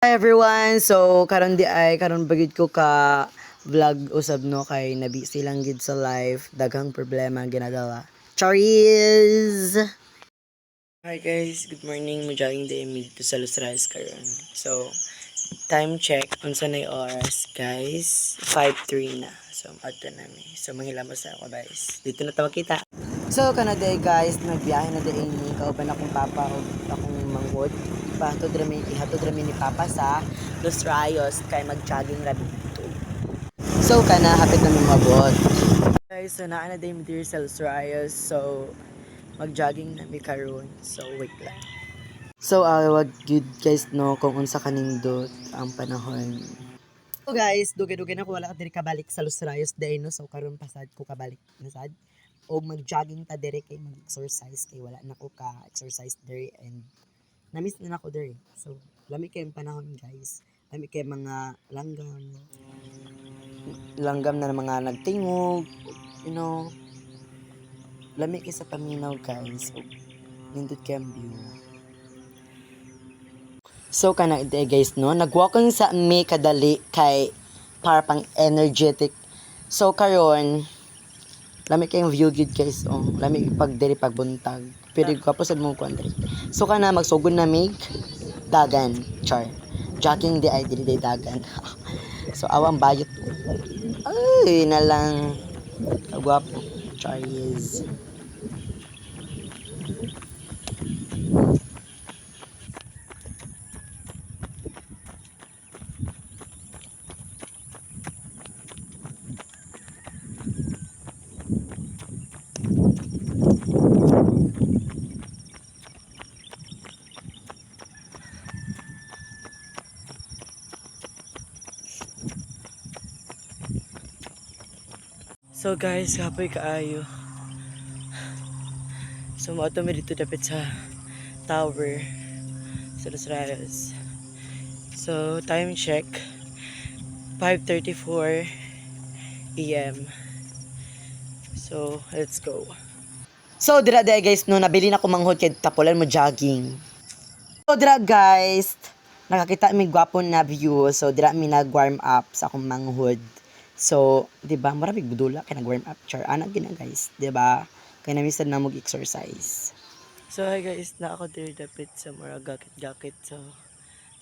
Hi everyone! So, karon di ay, karon bagid ko ka vlog usab no kay nabi silang gid sa life, daghang problema ang ginadala. Charis! Hi guys, good morning. Mujaging day mi to sa Lusrais karon. So, time check unsa nay oras, guys? 5:03 na. So, adto na mi. So, manghilamos na ako, guys. Dito na tayo kita. So, kana day guys, nagbiyahe na day ni kauban akong papa ug akong manghod. Ihatod rami ni papa sa Los Rayos kay mag-jogging rabi dito. So, kana hapit na mi mabot. Guys, so naa na day mi diri sa Los Rayos. So, mag-jogging na mi karon. So, wait lang. So, wag good guys no kung unsa kanindot ang panahon. So guys, dugay-dugay na ko wala ka diri kabalik sa Los Rayos day no. So karon pasad ko kabalik na sad. O mag-jogging ta diri kay mag-exercise kay wala na ko ka exercise diri and na-miss na ako diri. So lami kay panahon guys. Lami kay mga langgam na mga nagtingog, you know. Lami kay sa paminaw guys. So, nindot kay ang view. So kana ide guys no, nagwalking sa may kadali kay para pang energetic. So karon lami kayong view gid guys oh. Lami pag diri pag buntag. Pero kapo sad mo kuan diri. So kana magsugod na mig dagan, char. Jogging di ay diri dagan. So awang bayot. Ay na lang kagwapo. Charis. So guys, kapoy kaayo. So mo mi dito dapat sa tower sa Los Rayos. So time check 5:34 AM. So let's go. So dira guys no nabili na ko manghod kay tapulan mo jogging. So dira guys, nakakita mi gwapo na view. So dira mi nag-warm up sa akong manghod. So, 'di ba, mura big budula kay nag-warm up char ana gina guys, 'di ba? Kay namisan na mag exercise. So hi guys, na ako diri dapit sa mura gakit-gakit so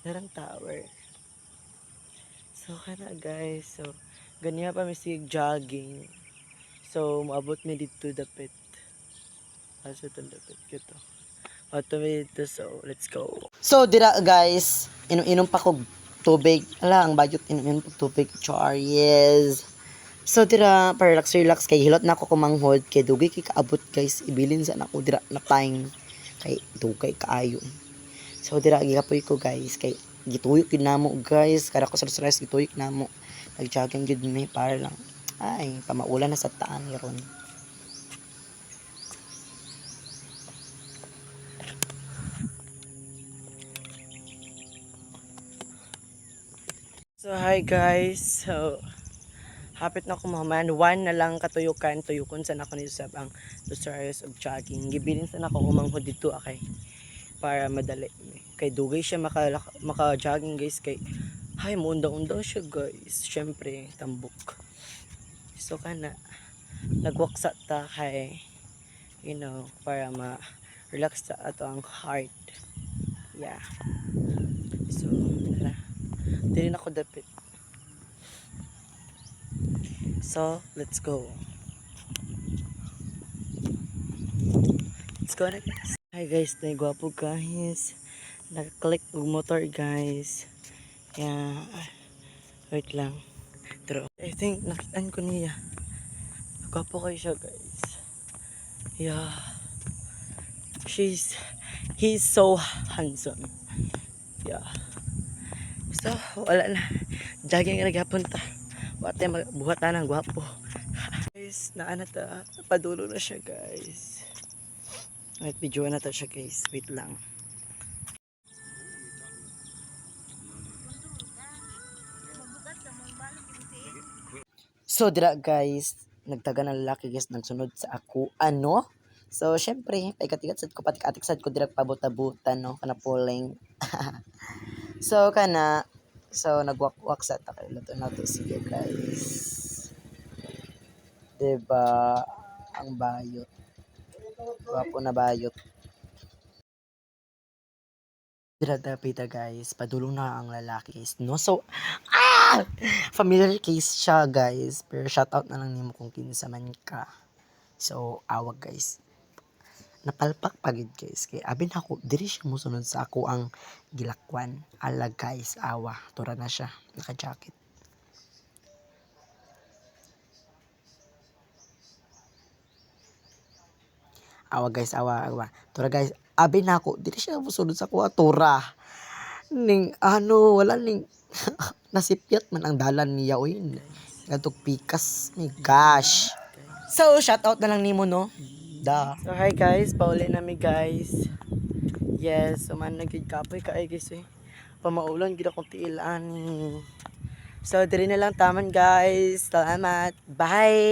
darang tower. So kana guys, so ganiya pa mi sig jogging. So moabot mi dito dapit. Asa to dapit kito. Dito, so let's go. So dira guys, inom-inom pa kog tubig. Ala ang bayot inom-inom pag tubig. Char, yes. So dira para relax kay hilot na ako kumanghod kay dugay kay kaabot guys ibilin sa nako dira na time kay dugay kaayo. So dira gigapoy ko guys kay gituyok gid namo guys kada ko sa stress gituyok namo nag-jogging gid mi para lang ay pamaulan na sa taan ron. So hi guys. So hapit na ko mahuman. One na lang katuyukan. Tuyukon sa nako ni Sab ang Lusarios of jogging. Gibilin sa nako umanghod dito akay para madali. Kay dugay siya maka-jogging guys kay hay muundang-undang siya guys. Syempre tambok. So kana nagwaksa ta kay you know para ma-relax ta ato ang heart. Yeah. So dili na ko dapit. So, let's go. Let's go na guys. Hi guys, naigwapo guys. Nag-click og motor guys. Yeah. Wait lang. Pero, I think nakitaan ko niya. Gwapo kayo siya guys. Yeah. He's so handsome. Yeah. So, wala na. Jogging na nagapon ta. Wate buhatan ng gwapo. Guys, naana ta. Padulo na siya guys. Wait, video na ta siya guys. Wait lang. So dira guys, nagtaga ng lalaki guys nagsunod sa ako. Ano? So syempre, paikat-ikat sad ko pati-atik sad ko dira pabuta-buta no kana puling. So kana so nagwakwak sa ta kay luto na to sige guys. Diba ang bayot. Gwapo na bayot. Pita guys, padulong na ang lalaki is no. So, familiar case siya guys. Pero shoutout na lang nimo kung kinsa man ka. So, awag guys. Napalpak pagid guys. Kay abi na ako, diri siya musunod sa ako ang gilakwan. Ala guys, awa. Tura na siya. Naka-jacket. Awa guys, awa. Tura guys, abi na ako, diri siya musunod sa ako. Tura. Ning ano, wala ning nasipyat man ang dalan niya oy. Ngadtog pikas. My gosh. So, shoutout na lang nimo no. Da. So, hi guys, pauli na mi guys. Yes, so man nagid kapoy kaay guys eh. Pamaulan gid akong tiilan. So, diri na lang taman guys. Salamat. Bye.